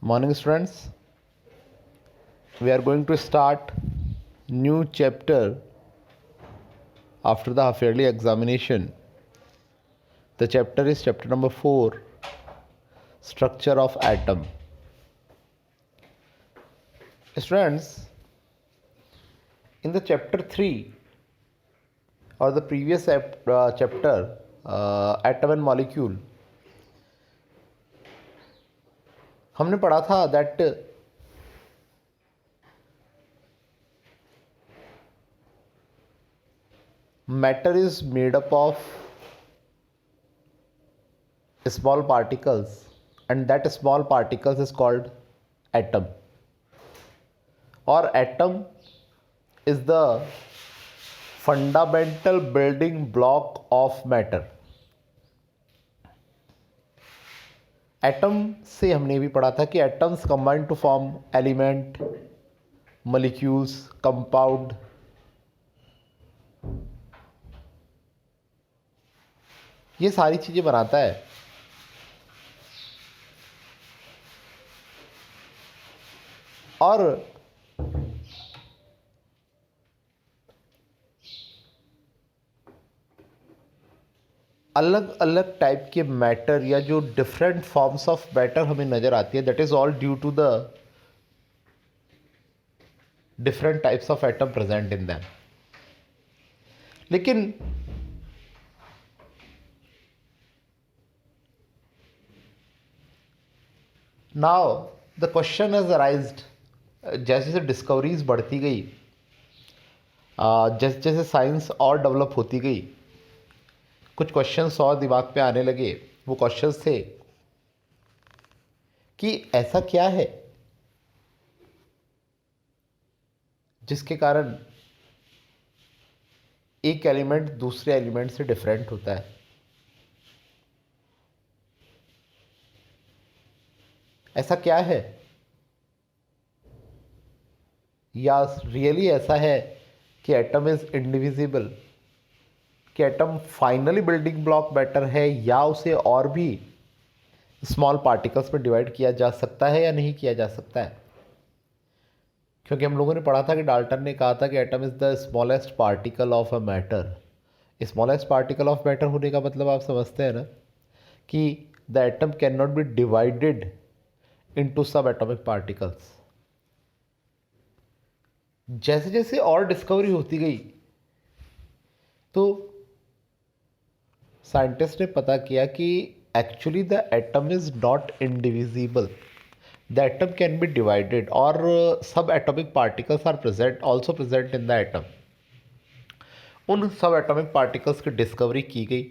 Morning students, we are going to start new chapter after the half yearly examination. The chapter is chapter number 4, structure of atom. Students, in the chapter 3 or the previous chapter, atom and molecule, हमने पढ़ा था that matter is made up of small particles and that small particles is called atom, or atom is the fundamental building block of matter. Atom से हमने भी पढ़ा था कि atoms combine to form element, molecules, compound. ये सारी चीजें बनाता है. और अलग अलग टाइप के मैटर या जो डिफरेंट फॉर्म्स ऑफ मैटर हमें नजर आती है, that is all due to the different types of atom present in them. लेकिन now the question has arised, जैसे जैसे डिस्कवरीज बढ़ती गई, जैसे जैसे साइंस और डेवलप होती गई, कुछ क्वेश्चंस और दिमाग पे आने लगे. वो क्वेश्चंस थे कि ऐसा क्या है जिसके कारण एक एलिमेंट दूसरे एलिमेंट से डिफरेंट होता है. ऐसा क्या है, या रियली ऐसा है कि एटम इज इंडिविजिबल, कि atom finally building block matter है, या उसे और भी स्मॉल पार्टिकल्स में डिवाइड किया जा सकता है या नहीं किया जा सकता है. क्योंकि हम लोगों ने पढ़ा था कि डाल्टन ने कहा था कि atom is the smallest particle of a matter. Smallest particle of matter होने का मतलब आप समझते हैं ना, कि the atom can not be divided into सब एटॉमिक पार्टिकल्स. जैसे जैसे और डिस्कवरी होती गई तो साइंटिस्ट ने पता किया कि actually the atom is not indivisible. The atom can be divided, और subatomic particles are present, also present in the atom. उन सब एटॉमिक पार्टिकल्स की डिस्कवरी की गई.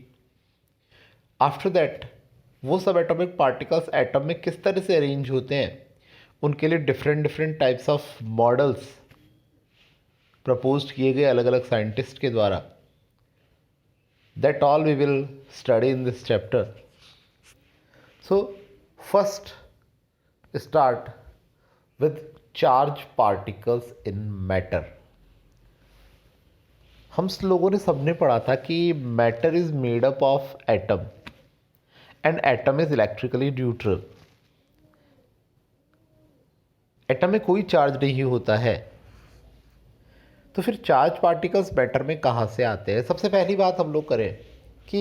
आफ्टर दैट वो सब एटॉमिक पार्टिकल्स एटम में किस तरह से अरेंज होते हैं, उनके लिए different different types of models propose किए गए अलग अलग साइंटिस्ट के द्वारा. That all we will study in this chapter. So first start with charge particles in matter. हम लोगों ने सबने पढ़ा था कि matter is made up of atom and atom is electrically neutral. Atom में कोई चार्ज नहीं होता है. तो फिर चार्ज पार्टिकल्स मैटर में कहाँ से आते हैं. सबसे पहली बात हम लोग करें कि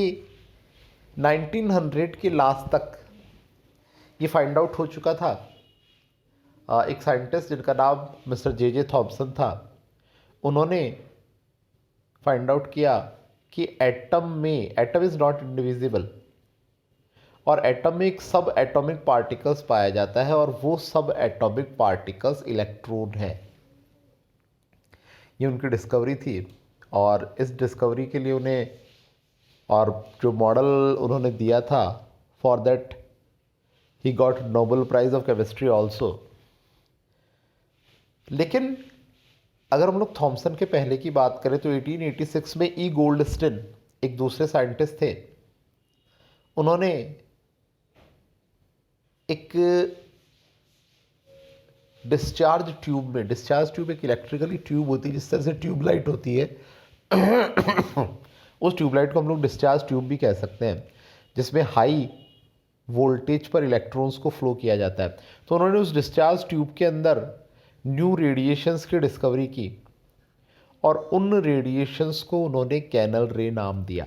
1900 के लास्ट तक ये फाइंड आउट हो चुका था. एक साइंटिस्ट जिनका नाम मिस्टर जे थॉमसन था, उन्होंने फाइंड आउट किया कि एटम इज़ नॉट इंडिविजिबल, और एटम में एक सब एटॉमिक पार्टिकल्स पाया जाता है, और वो सब एटॉमिक पार्टिकल्स इलेक्ट्रॉन है. ये उनकी डिस्कवरी थी, और इस डिस्कवरी के लिए उन्हें, और जो मॉडल उन्होंने दिया था, for that he got Nobel prize of chemistry also. लेकिन अगर हम लोग थॉमसन के पहले की बात करें तो 1886 में ई गोल्डस्टिन एक दूसरे साइंटिस्ट थे. उन्होंने एक डिस्चार्ज ट्यूब एक इलेक्ट्रिकली ट्यूब होती है, जिस तरह से ट्यूबलाइट होती है उस ट्यूबलाइट को हम लोग डिस्चार्ज ट्यूब भी कह सकते हैं, जिसमें हाई वोल्टेज पर इलेक्ट्रॉन्स को फ्लो किया जाता है। तो उन्होंने उस डिस्चार्ज ट्यूब के अंदर न्यू रेडिएशंस की डिस्कवरी की और उन रेडिएशंस को उन्होंने कैनल रे नाम दिया।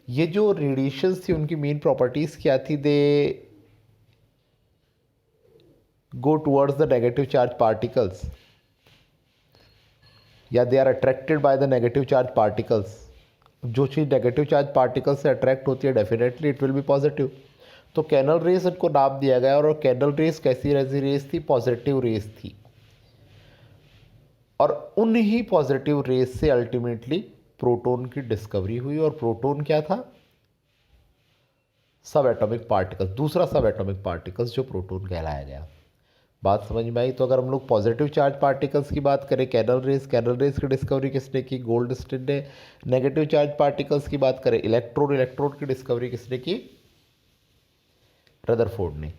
ये जो रेडिएशंस थी उनकी मेन प्रॉपर्टीज क्या थी? They go towards the negative charge particles या they are attracted by the negative charge particles. जो चीज़ नेगेटिव चार्ज पार्टिकल्स से अट्रैक्ट होती है definitely it will be positive. तो कैनल रेस इनको नाम दिया गया और कैनल रेस कैसी रेस थी? पॉजिटिव रेस थी। और उन ही पॉजिटिव रेस से अल्टीमेटली प्रोटॉन की डिस्कवरी हुई। और प्रोटॉन क्या था? सब एटॉमिक पार्टिकल्स, दूसरा सब एटॉमिक पार्टिकल्स जो प्रोटॉन कहलाया गया। बात समझ में आई? तो अगर हम लोग पॉजिटिव चार्ज पार्टिकल्स की बात करें, कैनल रेस की डिस्कवरी किसने की? गोल्डस्टिन ने। नेगेटिव चार्ज पार्टिकल्स की बात करें, इलेक्ट्रॉन की डिस्कवरी किसने की? रदरफोर्ड ने।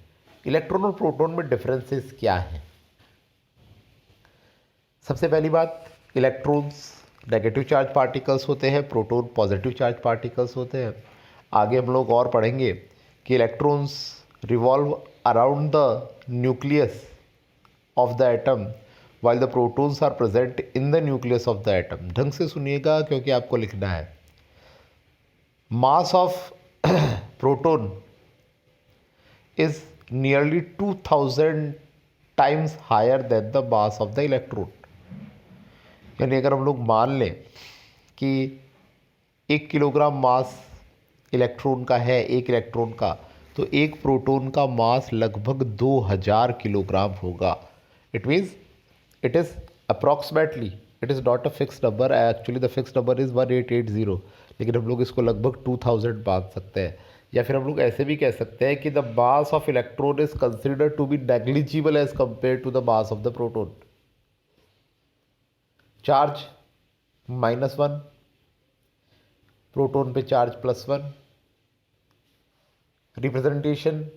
इलेक्ट्रॉन और प्रोटॉन में डिफरेंसेस क्या हैं? सबसे पहली बात, इलेक्ट्रॉन्स नेगेटिव चार्ज पार्टिकल्स होते हैं, प्रोटॉन पॉजिटिव चार्ज पार्टिकल्स होते हैं। आगे हम लोग और पढ़ेंगे कि electrons revolve around the nucleus of the atom while the protons are present in the nucleus of the atom। ढंग से सुनिएगा क्योंकि आपको लिखना है। mass of proton is nearly 2000 times higher than the mass of the electron। यानी अगर हम लोग मान लें कि 1 किलोग्राम मास इलेक्ट्रॉन का है, एक इलेक्ट्रॉन का, तो एक प्रोटॉन का मास लगभग 2000 किलोग्राम होगा। It means it is approximately, it is not a fixed number, actually the fixed number is 1880, लेकिन हम लोग इसको लगभग 2000 मान सकते हैं। या फिर हम लोग ऐसे भी कह सकते हैं कि the mass of electron is considered to be negligible as compare to the mass of the proton. Charge -1, proton पे चार्ज +1। रिप्रेजेंटेशन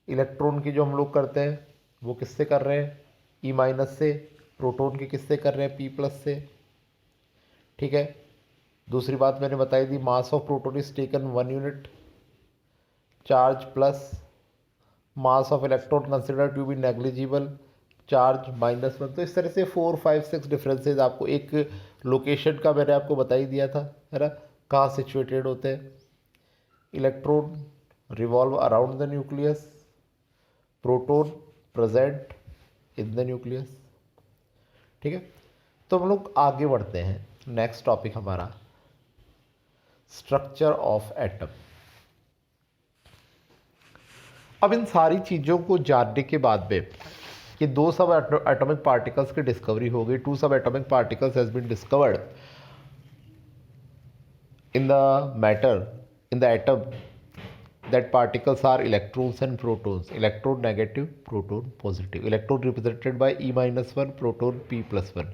इलेक्ट्रॉन की जो हम लोग करते हैं वो किससे कर रहे हैं? E- से। प्रोटॉन की किससे कर रहे हैं? P+ से। ठीक है। दूसरी बात मैंने बताई दी, mass of proton is taken 1 unit, charge plus mass of electron consider to be negligible, charge -1। तो इस तरह से 4, 5, 6 डिफरेंसेस आपको एक लोकेशन का मैंने आपको बता ही दिया था, है ना, कहाँ सिचुएटेड होते हैं। Electron revolve around the nucleus, proton present in the nucleus. ठीक है। तो हम लोग आगे बढ़ते हैं। नेक्स्ट टॉपिक हमारा स्ट्रक्चर ऑफ एटम। अब इन सारी चीज़ों को जानने के बाद में कि 2 सब एटॉमिक पार्टिकल्स की डिस्कवरी हो गई, 2 subatomic particles has been discovered in the matter, in the atom, that particles are electrons and protons, electron negative, proton positive, electron represented by E-1, proton P+1।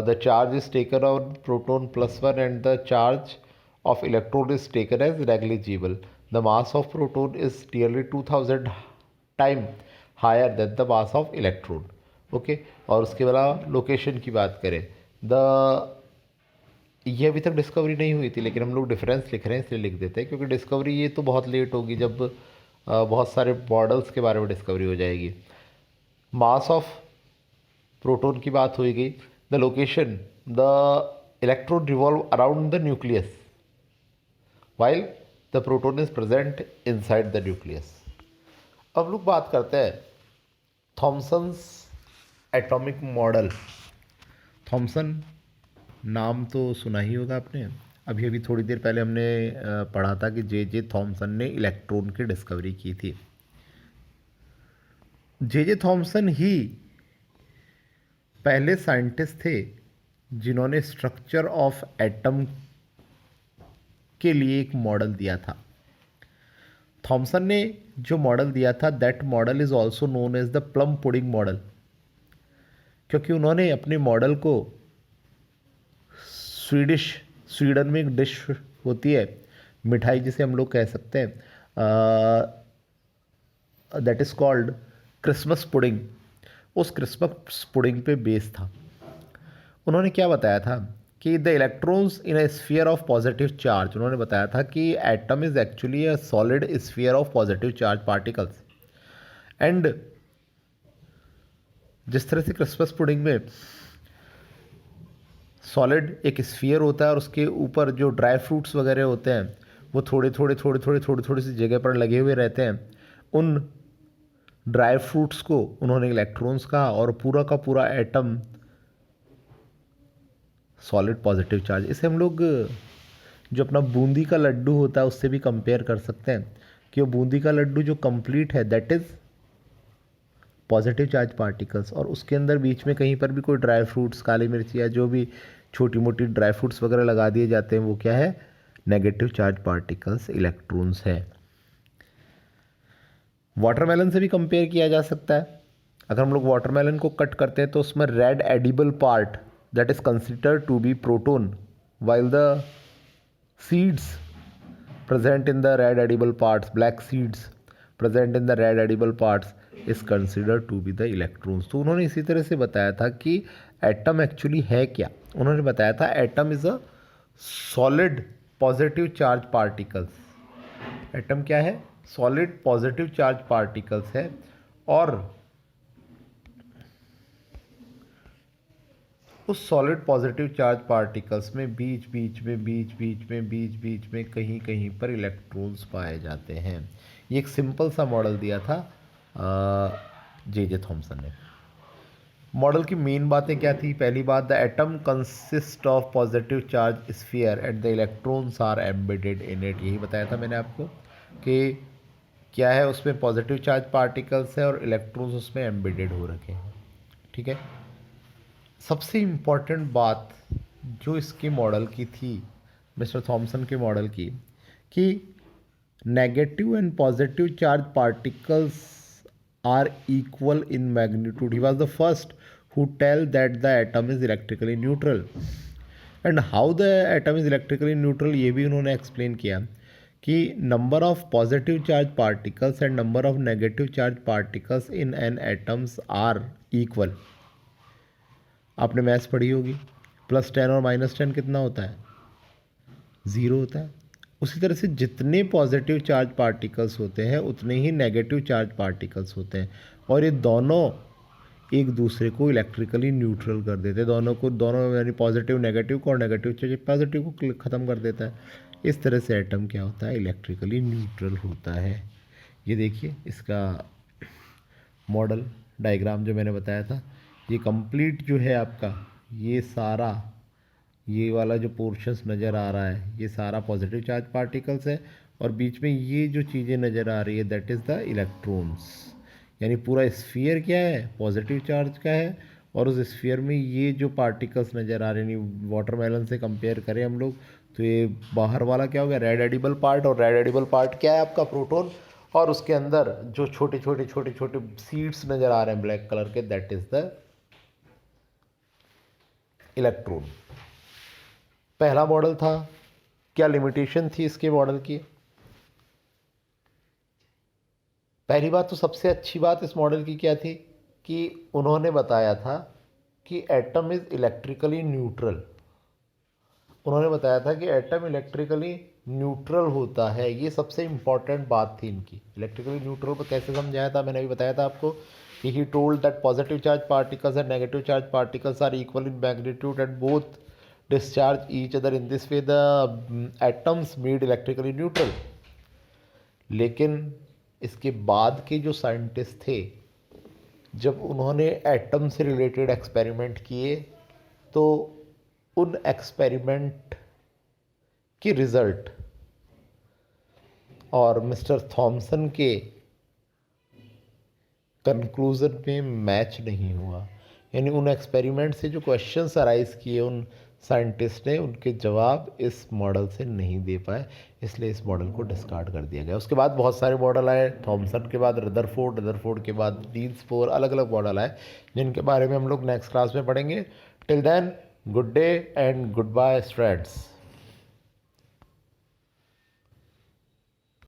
The charge is taken on proton +1 and the charge of electron is taken as negligible। The mass of proton is nearly 2000 times higher than the mass of electron। okay? और उसके अलावा location की बात करें, ये अभी तक discovery नहीं हुई थी, लेकिन हम लोग डिफरेंस लिख रहे हैं इसलिए लिख देते हैं, क्योंकि डिस्कवरी ये तो बहुत लेट होगी जब बहुत सारे मॉडल्स के बारे में डिस्कवरी हो जाएगी। मास ऑफ प्रोटॉन की बात हुई गई। The location, the electron revolve around the nucleus while the proton is present inside the nucleus. अब लोग बात करते हैं थॉमसन्स एटॉमिक मॉडल। थॉमसन नाम तो सुना ही होगा आपने। अभी थोड़ी देर पहले हमने पढ़ा था कि जे थॉमसन ने इलेक्ट्रॉन की डिस्कवरी की थी। जे थॉमसन ही पहले साइंटिस्ट थे जिन्होंने स्ट्रक्चर ऑफ एटम के लिए एक मॉडल दिया था। थॉमसन ने जो मॉडल दिया था, that model is also known as the plum pudding model, क्योंकि उन्होंने अपने मॉडल को स्वीडन में एक डिश होती है, मिठाई जिसे हम लोग कह सकते हैं, that is called Christmas pudding. उस क्रिसमस पुडिंग पे बेस था। उन्होंने क्या बताया था कि the electrons in a sphere of positive charge, उन्होंने बताया था कि atom is actually a solid sphere of positive charge particles. And जिस तरह से क्रिसमस पुडिंग में सॉलिड एक स्फीयर होता है और उसके ऊपर जो ड्राई फ्रूट्स वगैरह होते हैं वो थोड़ी सी जगह पर लगे हुए रहते हैं, उन ड्राई फ्रूट्स को उन्होंने इलेक्ट्रॉन्स कहा और पूरा का पूरा एटम सॉलिड पॉजिटिव चार्ज। इसे हम लोग जो अपना बूंदी का लड्डू होता है उससे भी कंपेयर कर सकते हैं कि वो बूंदी का लड्डू जो कंप्लीट है that is positive charge particles, और उसके अंदर बीच में कहीं पर भी कोई ड्राई फ्रूट्स, काली मिर्च या जो भी छोटी मोटी ड्राई फ्रूट्स वगैरह लगा दिए जाते हैं वो क्या है, नेगेटिव चार्ज पार्टिकल्स, इलेक्ट्रॉन्स है। वाटरमेलन से भी कंपेयर किया जा सकता है। अगर हम लोग वाटरमेलन को कट करते हैं तो उसमें red edible part that is considered to be proton, while the seeds present in the red edible parts, black seeds present in the red edible parts is considered to be the electrons। तो उन्होंने इसी तरह से बताया था कि atom actually है क्या। उन्होंने बताया था atom is a solid positive charge particles. Atom क्या है, सॉलिड पॉजिटिव चार्ज पार्टिकल्स है, और उस सॉलिड पॉजिटिव चार्ज पार्टिकल्स में बीच बीच में कहीं कहीं पर इलेक्ट्रॉन्स पाए जाते हैं। ये एक सिंपल सा मॉडल दिया था जे थॉमसन ने। मॉडल की मेन बातें क्या थी? पहली बात, the atom consist of positive charge sphere and the electrons are embedded in it. यही बताया था मैंने आपको कि क्या है, उसमें पॉजिटिव चार्ज पार्टिकल्स है और इलेक्ट्रॉन्स उसमें एम्बेडेड हो रखे हैं। ठीक है। सबसे इम्पॉर्टेंट बात जो इसके मॉडल की थी, मिस्टर थॉमसन के मॉडल की, कि negative and positive charge particles are equal in magnitude. He was the first who tell that the atom is electrically neutral. And how the atom is electrically neutral, ये भी उन्होंने explain किया कि number of positive charge particles and number of negative charge particles in an atoms are equal. आपने maths पढ़ी होगी, +10 और -10 कितना होता है, 0 होता है। उसी तरह से जितने पॉजिटिव चार्ज पार्टिकल्स होते हैं उतने ही नेगेटिव चार्ज पार्टिकल्स होते हैं, और ये दोनों एक दूसरे को इलेक्ट्रिकली न्यूट्रल कर देते हैं। दोनों यानी पॉजिटिव नेगेटिव को और नेगेटिव पॉजिटिव को ख़त्म कर देता है। इस तरह से एटम क्या होता है, इलेक्ट्रिकली न्यूट्रल होता है। ये देखिए इसका मॉडल डायग्राम जो मैंने बताया था, ये कंप्लीट जो है आपका, ये सारा ये वाला जो पोर्शंस नज़र आ रहा है ये सारा पॉजिटिव चार्ज पार्टिकल्स है, और बीच में ये जो चीज़ें नज़र आ रही है दैट इज़ द इलेक्ट्रॉन्स। यानी पूरा स्फीयर क्या है, पॉजिटिव चार्ज का है, और उस स्फीयर में ये जो पार्टिकल्स नज़र आ रहे हैं, वाटरमेलन से कंपेयर करें हम लोग तो ये बाहर वाला क्या हो गया, रेड एडिबल पार्ट, और रेड एडिबल पार्ट क्या है आपका, प्रोटॉन, और उसके अंदर जो छोटे छोटे सीड्स नज़र आ रहे हैं ब्लैक कलर के, दैट इज़ द इलेक्ट्रॉन। पहला मॉडल था। क्या लिमिटेशन थी इसके मॉडल की? पहली बात तो सबसे अच्छी बात इस मॉडल की क्या थी कि उन्होंने बताया था कि एटम इज इलेक्ट्रिकली न्यूट्रल। उन्होंने बताया था कि एटम इलेक्ट्रिकली न्यूट्रल होता है। ये सबसे इम्पॉर्टेंट बात थी इनकी। इलेक्ट्रिकली न्यूट्रल को कैसे समझाया था, मैंने अभी बताया था आपको कि he told that positive charge particles and negative charge particles are equal in magnitude and both discharge each other. In this way the atoms made electrically neutral. लेकिन इसके बाद के जो साइंटिस्ट थे, जब उन्होंने एटम से रिलेटेड एक्सपेरिमेंट किए तो उन एक्सपेरिमेंट के रिज़ल्ट और मिस्टर थॉमसन के कंक्लूज़न में मैच नहीं हुआ। यानी उन एक्सपेरिमेंट से जो क्वेश्चंस अराइज किए उन साइंटिस्ट ने, उनके जवाब इस मॉडल से नहीं दे पाए, इसलिए इस मॉडल को डिस्कार्ड कर दिया गया। उसके बाद बहुत सारे मॉडल आए, थॉमसन के बाद रदरफोर्ड के बाद नील्स बोर, अलग अलग मॉडल आए जिनके बारे में हम लोग नेक्स्ट क्लास में पढ़ेंगे। Till then, good day and good bye friends.